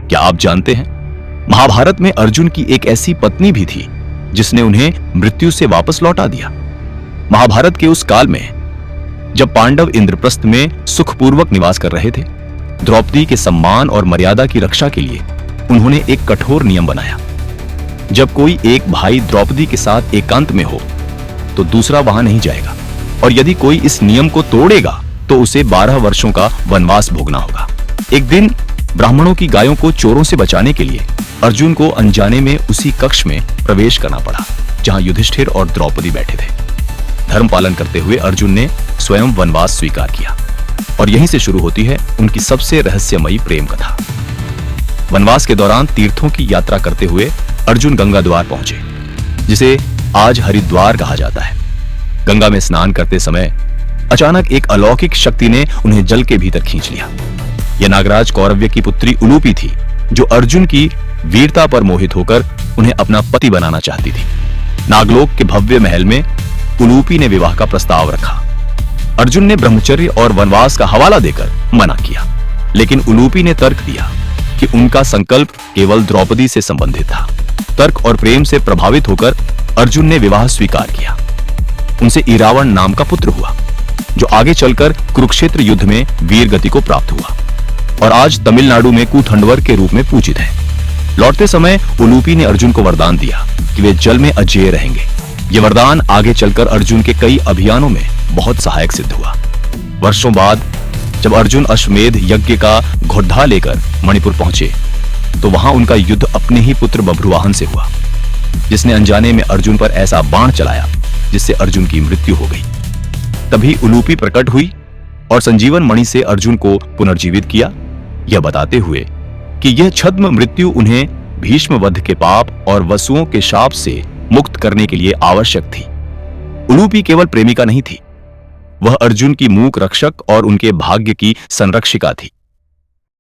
क्या आप जानते हैं, महाभारत में अर्जुन की एक ऐसी पत्नी भी थी जिसने उन्हें मृत्यु से वापस लौटा दिया। महाभारत के उस काल में जब पांडव इंद्रप्रस्थ में सुखपूर्वक निवास कर रहे थे, द्रौपदी के सम्मान और मर्यादा की रक्षा के लिए उन्होंने एक कठोर नियम बनाया। जब कोई एक भाई द्रौपदी के साथ एकांत में हो तो दूसरा वहां नहीं जाएगा, और यदि कोई इस नियम को तोड़ेगा तो उसे 12 वर्षों का वनवास भोगना होगा। एक दिन ब्राह्मणों की गायों को चोरों से बचाने के लिए अर्जुन को अनजाने में उसी कक्ष में प्रवेश करना पड़ा जहां युधिष्ठिर और द्रौपदी बैठे थे। धर्म पालन करते हुए अर्जुन ने स्वयं वनवास स्वीकार किया, और यहीं से शुरू होती है उनकी सबसे रहस्यमयी प्रेम कथा। वनवास के दौरान तीर्थों की यात्रा करते हुए अर्जुन गंगा द्वार पहुंचे, जिसे आज हरिद्वार कहा जाता है। गंगा में स्नान करते समय अचानक एक अलौकिक शक्ति ने उन्हें जल के भीतर खींच लिया। यह नागराज कौरव्य की पुत्री उलूपी थी, जो अर्जुन की वीरता पर मोहित होकर उन्हें अपना पति बनाना चाहती थी। नागलोक के भव्य महल में उलूपी ने विवाह का प्रस्ताव रखा। अर्जुन ने ब्रह्मचर्य और वनवास का हवाला देकर मना किया, लेकिन उलूपी ने तर्क दिया कि उनका संकल्प केवल द्रौपदी से संबंधित था। तर्क और प्रेम से प्रभावित होकर अर्जुन ने विवाह स्वीकार किया। उनसे इरावण नाम का पुत्र हुआ, जो आगे चलकर कुरुक्षेत्र युद्ध में वीर गति को प्राप्त हुआ और आज तमिलनाडु में कूथंडवर के रूप में पूजित है। लौटते समय उलूपी ने अर्जुन को वरदान दिया कि वे जल में अजेय रहेंगे। यह वरदान आगे चलकर अर्जुन के कई अभियानों में बहुत सहायक सिद्ध हुआ। वर्षों बाद जब अर्जुन अश्वमेध यज्ञ का घोड़ा लेकर मणिपुर पहुंचे तो वहां उनका युद्ध अपने ही पुत्र बभ्रुवाहन से हुआ, जिसने अनजाने में अर्जुन पर ऐसा बाण चलाया जिससे अर्जुन की मृत्यु हो गई। तभी उलूपी प्रकट हुई और संजीवन मणि से अर्जुन को पुनर्जीवित किया, यह बताते हुए कि यह छद्म मृत्यु उन्हें भीष्म वध के पाप और वसुओं के शाप से मुक्त करने के लिए आवश्यक थी। उलूपी केवल प्रेमिका नहीं थी, वह अर्जुन की मूक रक्षक और उनके भाग्य की संरक्षिका थी।